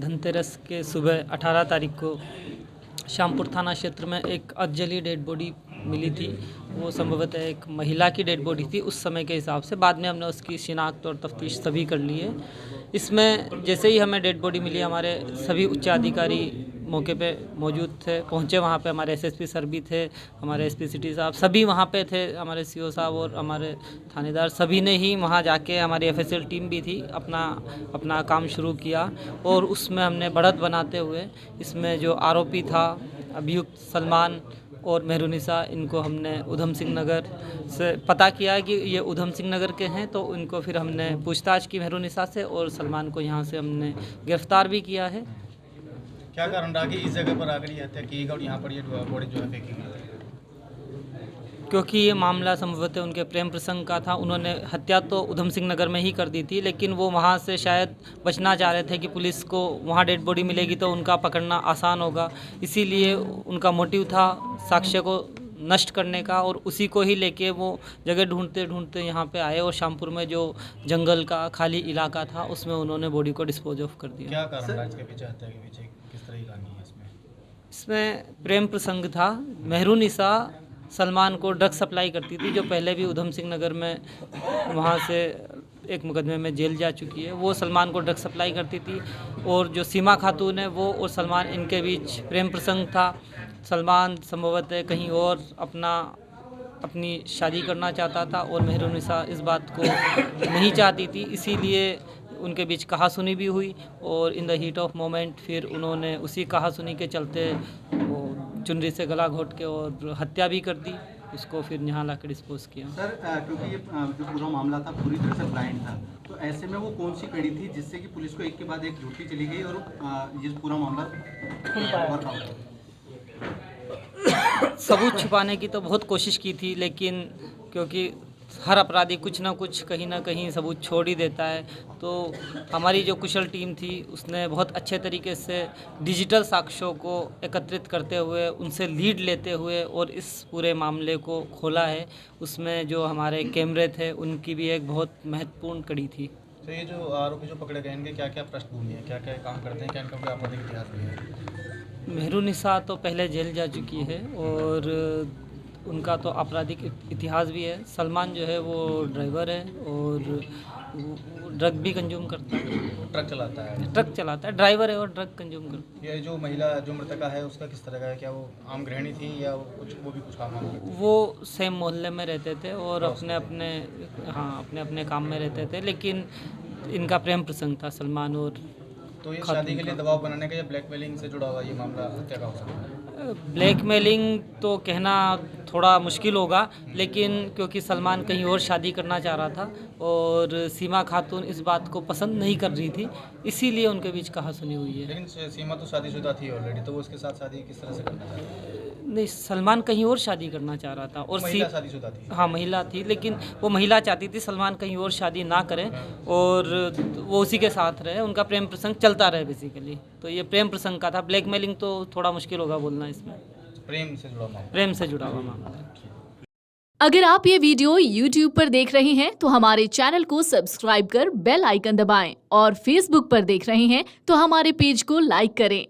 धनतेरस के सुबह 18 तारीख को श्यामपुर थाना क्षेत्र में एक अधजली डेड बॉडी मिली थी। वो संभवतः एक महिला की डेड बॉडी थी उस समय के हिसाब से। बाद में हमने उसकी शिनाख्त और तफ्तीश सभी कर ली है। इसमें जैसे ही हमें डेड बॉडी मिली, हमारे सभी उच्च अधिकारी मौके पे मौजूद थे, पहुँचे वहाँ पे। हमारे एसएसपी सर भी थे, हमारे एसपी सिटी साहब सभी वहाँ पे थे, हमारे सीओ साहब और हमारे थानेदार सभी ने ही वहाँ जाके, हमारी एफएसएल टीम भी थी, अपना काम शुरू किया। और उसमें हमने बढ़त बनाते हुए इसमें जो आरोपी था अभियुक्त सलमान और मेहरुनिसा, इनको हमने उधम सिंह नगर से पता किया कि ये उधम सिंह नगर के हैं, तो इनको फिर हमने पूछताछ की मेहरुनिसा से और सलमान को यहाँ से हमने गिरफ्तार भी किया है। क्या कारण रहा कि इस जगह पर आकर ये हत्या की गई और यहाँ पर ये बॉडी जो है फेंकी गई? क्योंकि ये मामला संभवतः उनके प्रेम प्रसंग का था। उन्होंने हत्या तो उधम सिंह नगर में ही कर दी थी, लेकिन वो वहाँ से शायद बचना चाह रहे थे कि पुलिस को वहाँ डेड बॉडी मिलेगी तो उनका पकड़ना आसान होगा। इसीलिए उनका मोटिव था साक्ष्य को नष्ट करने का, और उसी को ही लेके वो जगह ढूंढते ढूंढते यहाँ पे आए और श्यामपुर में जो जंगल का खाली इलाका था उसमें उन्होंने बॉडी को डिस्पोज ऑफ कर दिया। क्या कारण रहा इसके पीछे, हत्या के पीछे किस तरह की कहानी है इसमें? इसमें प्रेम प्रसंग था। मेहरुनिसा सलमान को ड्रग सप्लाई करती थी, जो पहले भी उधम सिंह नगर में वहाँ से एक मुकदमे में जेल जा चुकी है। वो सलमान को ड्रग सप्लाई करती थी। और जो सीमा खातून है, वो और सलमान, इनके बीच प्रेम प्रसंग था। सलमान संभवतः कहीं और अपनी शादी करना चाहता था और मेहरुनिसा इस बात को नहीं चाहती थी, इसीलिए उनके बीच कहासुनी भी हुई। और in the heat of moment फिर उन्होंने उसी कहासुनी के चलते वो चुनरी से गला घोट के और हत्या भी कर दी। उसको फिर यहाँ ला कर डिस्पोज किया। सर, क्योंकि ये जो पूरा मामला था पूरी तरह से ब्लाइंड था, तो ऐसे में वो कौन सी कड़ी थी जिससे कि पुलिस को एक के बाद एक झूठी चली गई और ये पूरा मामला वर्कआउट हो? सबूत छुपाने की तो बहुत कोशिश की थी, लेकिन क्योंकि हर अपराधी कुछ ना कुछ कहीं ना कहीं सबूत छोड़ ही देता है, तो हमारी जो कुशल टीम थी उसने बहुत अच्छे तरीके से डिजिटल साक्ष्यों को एकत्रित करते हुए, उनसे लीड लेते हुए और इस पूरे मामले को खोला है। उसमें जो हमारे कैमरे थे उनकी भी एक बहुत महत्वपूर्ण कड़ी थी। तो ये जो आरोपी जो पकड़े गए, इनके क्या क्या पृष्ठभूमि है, क्या क्या काम करते हैं, क्या इनका कोई आपराधिक इतिहास भी है? मेहरुनिसा तो पहले जेल जा चुकी है और उनका तो आपराधिक इतिहास भी है। सलमान जो है वो ड्राइवर है और ड्रग भी कंज्यूम करता है। ट्रक चलाता है, ड्राइवर है और ड्रग कंज्यूम करता है। ये जो महिला जो मृतका है उसका किस तरह का है? क्या वो आम गृहिणी थी या वो भी कुछ काम करती थी? वो सेम मोहल्ले में रहते थे और अपने अपने काम में रहते थे, लेकिन इनका प्रेम प्रसंग था सलमान और तो ये शादी के लिए दबाव बनाने का या ब्लैकमेलिंग से जुड़ा हुआ ये मामला हत्या का हो सकता है? ब्लैकमेलिंग तो कहना थोड़ा मुश्किल होगा, लेकिन क्योंकि सलमान कहीं और शादी करना चाह रहा था और सीमा खातून इस बात को पसंद नहीं कर रही थी, इसीलिए उनके बीच कहासुनी हुई है। लेकिन सीमा तो शादीशुदा थी ऑलरेडी, तो वो उसके साथ शादी किस तरह से करना चाहता है? नहीं, सलमान कहीं और शादी करना चाह रहा था और महिला शादीशुदा थी? हाँ, महिला थी, लेकिन वो महिला चाहती थी सलमान कहीं और शादी ना करें और वो उसी के साथ रहे, उनका प्रेम प्रसंग चलता रहे बेसिकली। तो ये प्रेम प्रसंग का था। ब्लैकमेलिंग तो थोड़ा मुश्किल होगा बोलना इसमें। प्रेम से जुड़ा मामला। प्रेम से जुड़ा हुआ मामला है। अगर आप ये वीडियो YouTube पर देख रहे हैं तो हमारे चैनल को सब्सक्राइब कर बेल आइकन दबाएं, और Facebook पर देख रहे हैं तो हमारे पेज को लाइक करें।